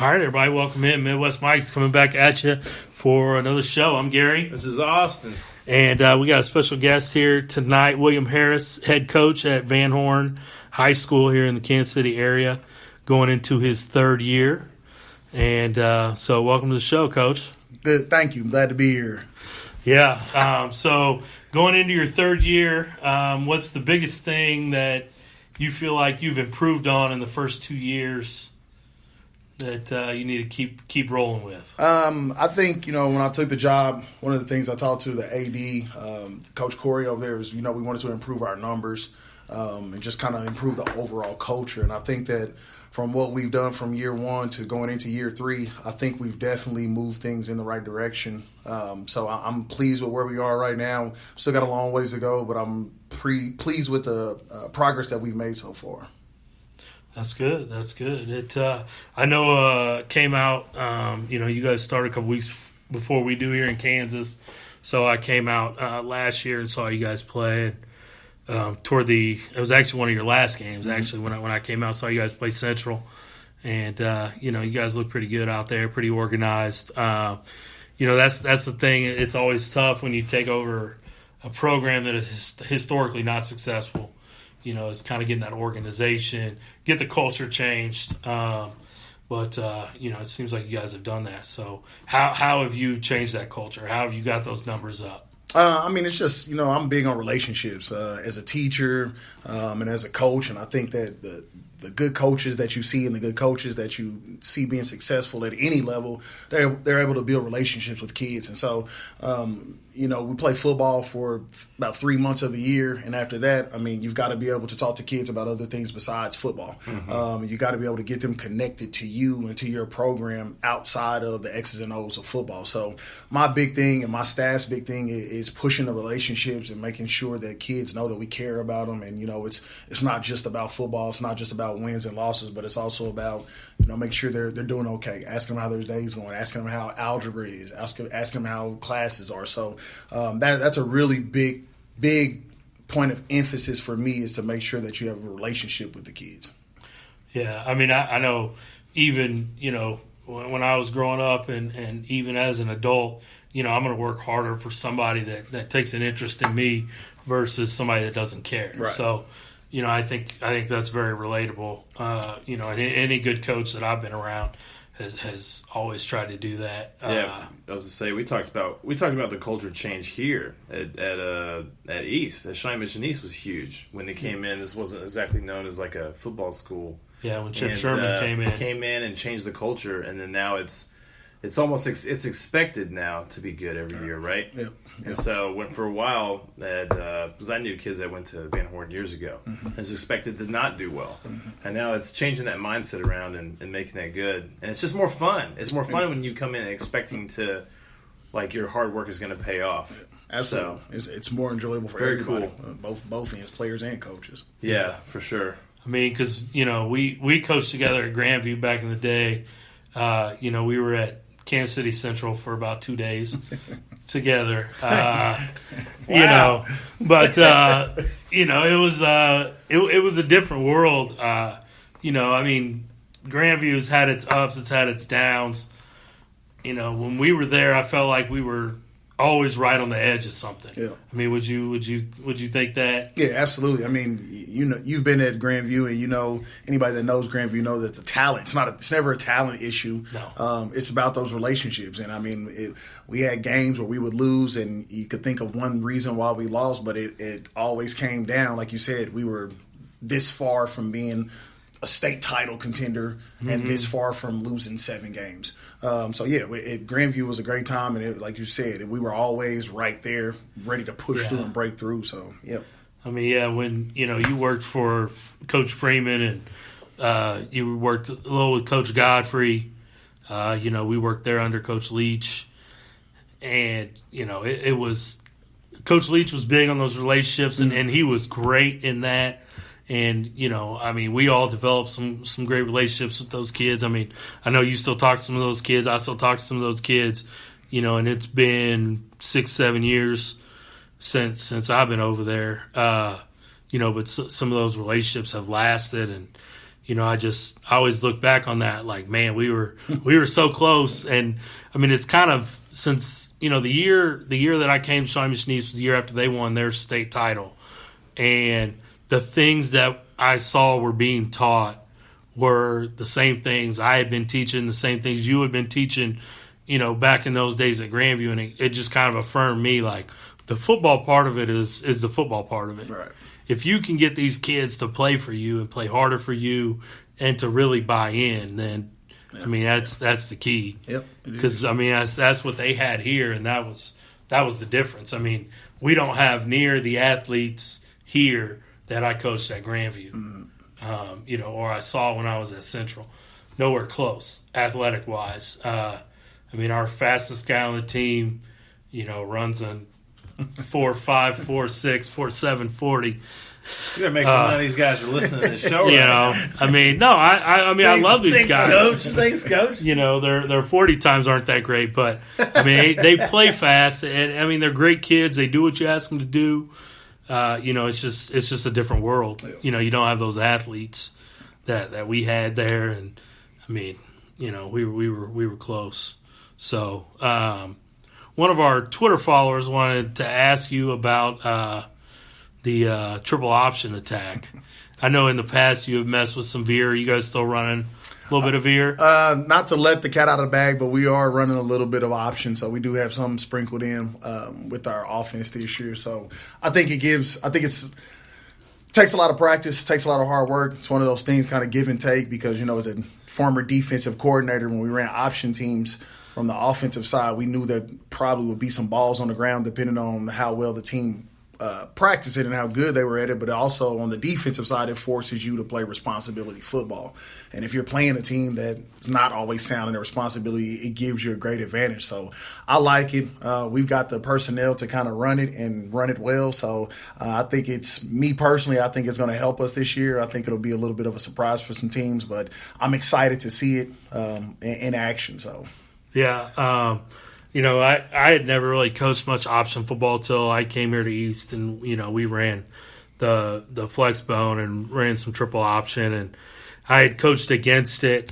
All right, everybody, welcome in. Midwest Mike's coming back at you for another show. I'm Gary. This is Austin. And we got a special guest here tonight, William Harris, head coach at Van Horn High School here in the Kansas City area, going into his third year. And so welcome to the show, Coach. Good, thank you. I'm glad to be here. Yeah, so going into your third year, what's the biggest thing that you feel like you've improved on in the first 2 years that you need to keep rolling with? I think, when I took the job, one of the things I talked to the AD, Coach Corey over there, was, we wanted to improve our numbers and just kind of improve the overall culture. And I think that from what we've done from year one to going into year three, I think we've definitely moved things in the right direction. So I'm pleased with where we are right now. Still got a long ways to go, but I'm pleased with the progress that we've made so far. That's good. That's good. It I know came out. You guys started a couple weeks before we do here in Kansas, so I came out last year and saw you guys play. It was actually one of your last games. Actually, when I came out, saw you guys play Central, and you guys look pretty good out there, pretty organized. That's the thing. It's always tough when you take over a program that is historically not successful. It's kind of getting that organization, get the culture changed. But it seems like you guys have done that. So how have you changed that culture? How have you got those numbers up? It's just, I'm big on relationships as a teacher and as a coach. And I think that the good coaches that you see and the good coaches that you see being successful at any level, they're able to build relationships with kids. And so, we play football for about 3 months of the year. And after that, you've got to be able to talk to kids about other things besides football. Mm-hmm. You got to be able to get them connected to you and to your program outside of the X's and O's of football. So my big thing and my staff's big thing is pushing the relationships and making sure that kids know that we care about them. And, it's not just about football. It's not just about wins and losses, but it's also about, making sure they're doing okay, asking them how their day's going, asking them how algebra is, asking them how classes are. So that's a really big point of emphasis for me, is to make sure that you have a relationship with the kids. Yeah, I know even, when I was growing up and even as an adult, I'm going to work harder for somebody that takes an interest in me versus somebody that doesn't care. Right. So, I think that's very relatable. And any good coach that I've been around has always tried to do that. Yeah, I was to say we talked about the culture change here at East. At Cheyenne Mission East was huge when they came in. This wasn't exactly known as like a football school. Yeah, when Chip Sherman came in and changed the culture, and then now it's almost it's expected now to be good every year, right? Yeah. And so for a while, because I knew kids that went to Van Horn years ago, Mm-hmm. it's expected to not do well, Mm-hmm. and now it's changing that mindset around and making that good, and it's just more fun. It's more fun when you come in expecting to, like, your hard work is going to pay off. Absolutely, so, it's more enjoyable for everybody, cool. Both ends, players and coaches. Yeah, for sure. Because we coached together at Grandview back in the day. We were at Kansas City Central for about 2 days together. Wow. But it was a different world. Grandview's had its ups, it's had its downs. When we were there, I felt like we were always right on the edge of something. Yeah. Would you think that? Yeah, absolutely. You've been at Grandview, and anybody that knows Grandview know that the talent. It's never a talent issue. No. It's about those relationships. And we had games where we would lose, and you could think of one reason why we lost, but it always came down, like you said, we were this far from being a state title contender and this far from losing 7 games. Grandview was a great time, and like you said, we were always right there, ready to push through and break through. So, yep. When you worked for Coach Freeman and you worked a little with Coach Godfrey, we worked there under Coach Leach, and it was Coach Leach was big on those relationships, and he was great in that. And, we all developed some great relationships with those kids. I know you still talk to some of those kids. I still talk to some of those kids, and it's been 6-7 years since I've been over there. But some of those relationships have lasted. And, I always look back on that like, man, we were so close. And I mean, it's kind of since, the year that I came to Shawnee Mission East was the year after they won their state title. And the things that I saw were being taught were the same things I had been teaching, the same things you had been teaching, back in those days at Grandview. And it just kind of affirmed me like the football part of it is the football part of it. Right. If you can get these kids to play for you and play harder for you and to really buy in, then I mean that's the key. Yep. Because I mean that's what they had here, and that was the difference. I mean, we don't have near the athletes here that I coached at Grandview, or I saw when I was at Central. Nowhere close, athletic wise. I mean, our fastest guy on the team, runs a 4.5, 4.6, 4.7 40. You gotta make sure none of these guys are listening to the show. I mean, no, I mean, I love these guys. Coach. Thanks, Coach. Their 40 times aren't that great, but I mean, they play fast, and I mean, they're great kids. They do what you ask them to do. It's just a different world. You don't have those athletes that we had there, and I mean, we were close. So, one of our Twitter followers wanted to ask you about the triple option attack. I know in the past you have messed with some veer. Are you guys still running a little bit of veer? Not to let the cat out of the bag, but we are running a little bit of option. So we do have some sprinkled in with our offense this year. So I think it takes a lot of practice, takes a lot of hard work. It's one of those things kind of give and take because, as a former defensive coordinator, when we ran option teams from the offensive side, we knew that probably would be some balls on the ground depending on how well the team practice it and how good they were at it, but also on the defensive side, it forces you to play responsibility football. And if you're playing a team that's not always sound in their responsibility, it gives you a great advantage. So I like it. We've got the personnel to kind of run it and run it well. So I think me personally, I think it's going to help us this year. I think it'll be a little bit of a surprise for some teams, but I'm excited to see it in action. So yeah. I had never really coached much option football till I came here to East, and we ran the flex bone and ran some triple option, and I had coached against it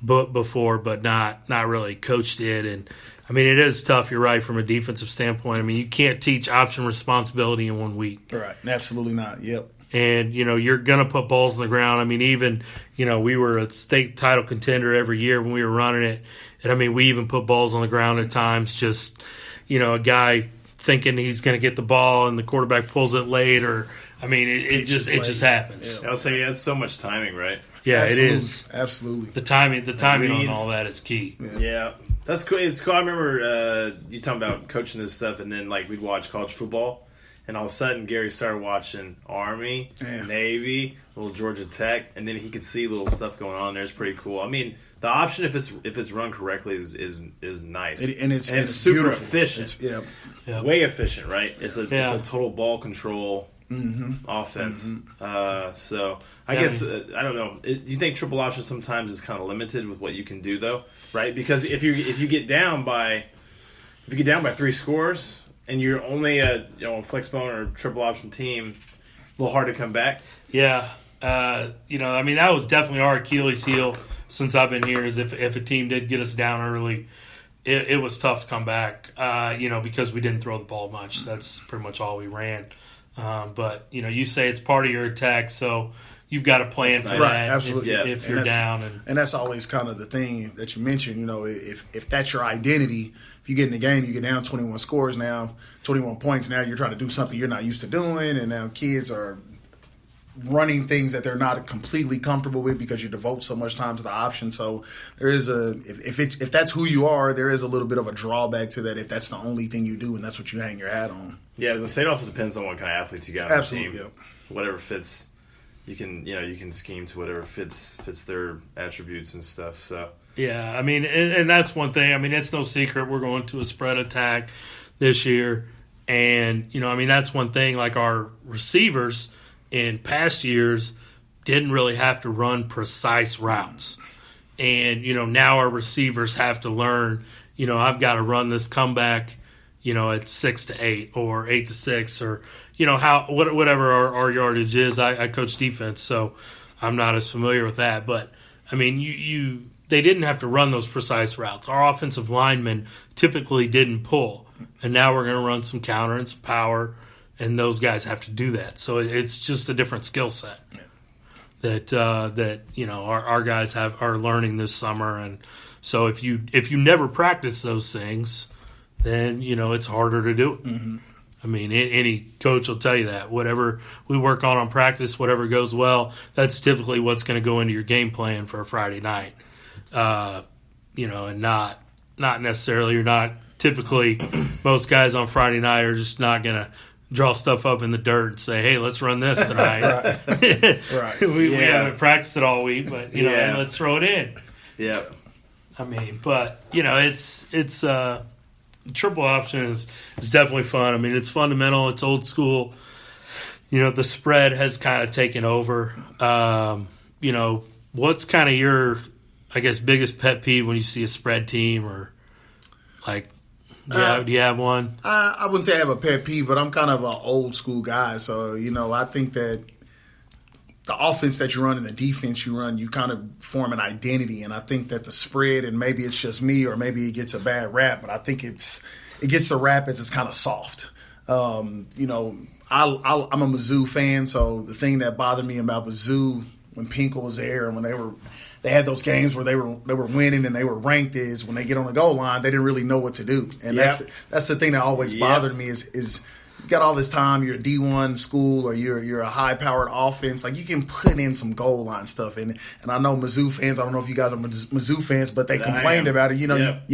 before, but not really coached it. And I mean, it is tough. You're right from a defensive standpoint. I mean, you can't teach option responsibility in 1 week. Right, absolutely not. Yep. And you're gonna put balls on the ground. I mean, even we were a state title contender every year when we were running it. And, I mean, we even put balls on the ground at times, just, a guy thinking he's going to get the ball and the quarterback pulls it late. Or, I mean, it just happens. Yeah. I would say it's so much timing, right? Yeah, absolutely. It is. Absolutely. The timing on all that is key. Yeah. That's cool. It's cool. I remember you talking about coaching this stuff, and then, we'd watch college football. And all of a sudden, Gary started watching Army, Navy, little Georgia Tech, and then he could see little stuff going on there. It's pretty cool. I mean, the option, if it's run correctly, is nice, and it's super beautiful. efficient. Way efficient, right? It's a total ball control offense. So I guess I don't know. You think triple option sometimes is kind of limited with what you can do, though, right? Because if you get down by 3 scores. And you're only a flex bone or triple option team, a little hard to come back. Yeah, I mean that was definitely our Achilles heel since I've been here. Is if a team did get us down early, it was tough to come back. Because we didn't throw the ball much. That's pretty much all we ran. But you say it's part of your attack, so you've got to plan for that. Right, absolutely. If you're down, and that's always kind of the thing that you mentioned. If that's your identity. If you get in the game, you get down 21 scores now, 21 points. Now you're trying to do something you're not used to doing, and now kids are running things that they're not completely comfortable with because you devote so much time to the option. So there is if that's who you are, there is a little bit of a drawback to that if that's the only thing you do and that's what you hang your hat on. Yeah, as I say, it also depends on what kind of athletes you got on the team. Yep. Whatever fits, you can scheme to whatever fits their attributes and stuff. So. Yeah, I mean, and that's one thing. I mean, it's no secret we're going to a spread attack this year. And, I mean, that's one thing. Like our receivers in past years didn't really have to run precise routes. And, now our receivers have to learn, I've got to run this comeback, at 6 to 8 or 8 to 6 or, whatever our yardage is. I coach defense, so I'm not as familiar with that, but I mean, they didn't have to run those precise routes. Our offensive linemen typically didn't pull, and now we're going to run some counter and some power, and those guys have to do that. So it's just a different skill set that our guys are learning this summer. And so if you never practice those things, then it's harder to do it. Mm-hmm. I mean, any coach will tell you that. Whatever we work on practice, whatever goes well, that's typically what's going to go into your game plan for a Friday night. And not necessarily, you're not typically, most guys on Friday night are just not going to draw stuff up in the dirt and say, hey, let's run this tonight. Right. We haven't practiced it all week, but, hey, let's throw it in. Yeah. I mean, but, it's triple option is definitely fun. I mean, it's fundamental. It's old school. The spread has kind of taken over. What's kind of your, I guess, biggest pet peeve when you see a spread team, or like, do you have one? I wouldn't say I have a pet peeve, but I'm kind of an old school guy. So, I think that the offense that you run and the defense you run, you kind of form an identity. And I think that the spread, and maybe it's just me or maybe it gets a bad rap, but I think it gets the rap as it's kind of soft. I'm a Mizzou fan, so the thing that bothered me about Mizzou when Pinkel was there and when they had those games where they were winning and they were ranked is when they get on the goal line, they didn't really know what to do. And that's the thing that always bothered me is you got all this time, you're a D1 school or you're a high-powered offense. Like, you can put in some goal line stuff. And I know Mizzou fans, I don't know if you guys are Mizzou fans, but they complained about it. You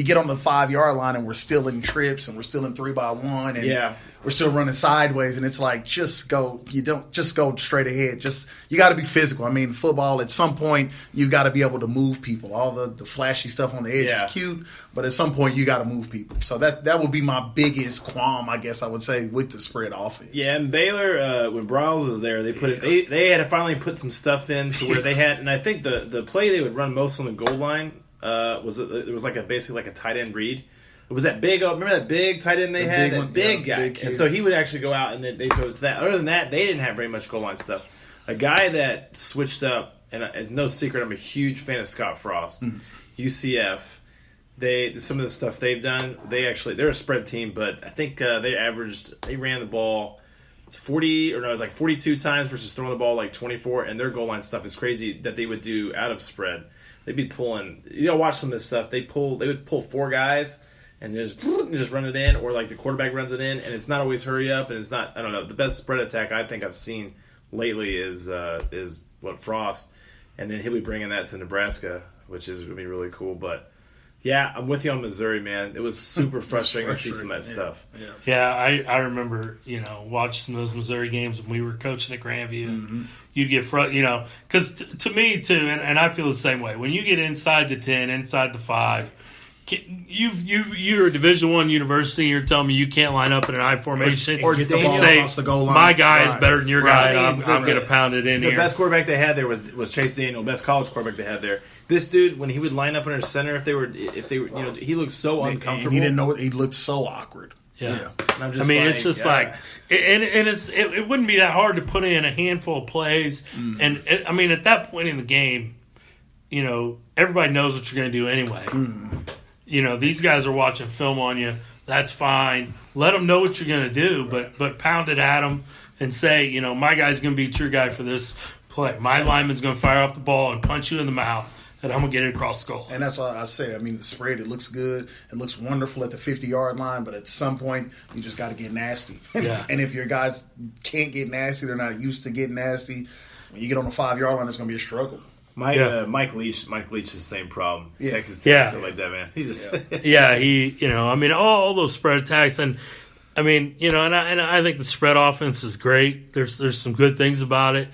get on the 5-yard line and we're still in trips and we're still in 3x1 and we're still running sideways. And it's like, just go straight ahead. You got to be physical. I mean, football, at some point, you got to be able to move people. All the flashy stuff on the edge is cute, but at some point, you got to move people. So that would be my biggest qualm, I guess I would say, with the spread offense. Yeah, and Baylor, when Brawls was there, they had to finally put some stuff in to where they had, and I think the play they would run most on the goal line was basically like a tight end read. It was that big, remember that big tight end they had? That big guy. And so he would actually go out and they throw it to that. Other than that, they didn't have very much goal line stuff. A guy that switched up, and it's no secret, I'm a huge fan of Scott Frost, UCF. Some of the stuff they've done, they're a spread team, but I think they ran the ball, it's 42 times versus throwing the ball like 24, and their goal line stuff is crazy that they would do out of spread. They'd be pulling, watch some of this stuff, they would pull 4 guys and just run it in, or like the quarterback runs it in, and it's not always hurry up, and it's not, I don't know, the best spread attack I think I've seen lately is Frost, and then he'll be bringing that to Nebraska, which is going to be really cool, but yeah, I'm with you on Missouri, man. It was super frustrating to see some of that stuff. Yeah, I remember, watching some of those Missouri games when we were coaching at Grandview. Mm-hmm. You'd get because to me too, and I feel the same way. When you get inside the 10, inside the 5, you're a Division I university. You're telling me you can't line up in an I formation or get the ball across the goal line. My guy is better than your guy. I'm going to pound it in here. The best quarterback they had there was Chase Daniel. Best college quarterback they had there. This dude, when he would line up under center, if they were, he looked so uncomfortable. And he didn't know it. He looked so awkward. Yeah. It's just like, and it wouldn't be that hard to put in a handful of plays. And at that point in the game, everybody knows what you're going to do anyway. These guys are watching film on you. That's fine. Let them know what you're going to do, but pound it at them and say, my guy's going to beat your guy for this play. My lineman's going to fire off the ball and punch you in the mouth, and I'm going to get it across the goal. And that's why I say, the spread, it looks good. It looks wonderful at the 50-yard line, but at some point, you just got to get nasty. Yeah. And if your guys can't get nasty, they're not used to getting nasty, when you get on the 5-yard line, it's going to be a struggle. Mike Leach has the same problem. Texas Tech, stuff like that, man. He's just all those spread attacks, and I think the spread offense is great. There's some good things about it.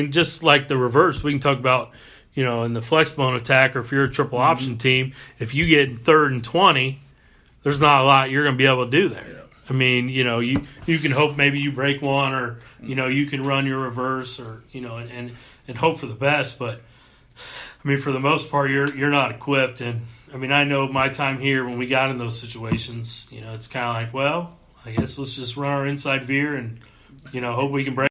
Just like the reverse, we can talk about, in the flex bone attack, or if you're a triple option team, if you get 3rd and 20, there's not a lot you're going to be able to do there. Yeah. You can hope maybe you break one, or you can run your reverse, or and hope for the best, but for the most part, you're not equipped. And I know my time here when we got in those situations, it's kind of like, well, I guess let's just run our inside veer and hope we can break.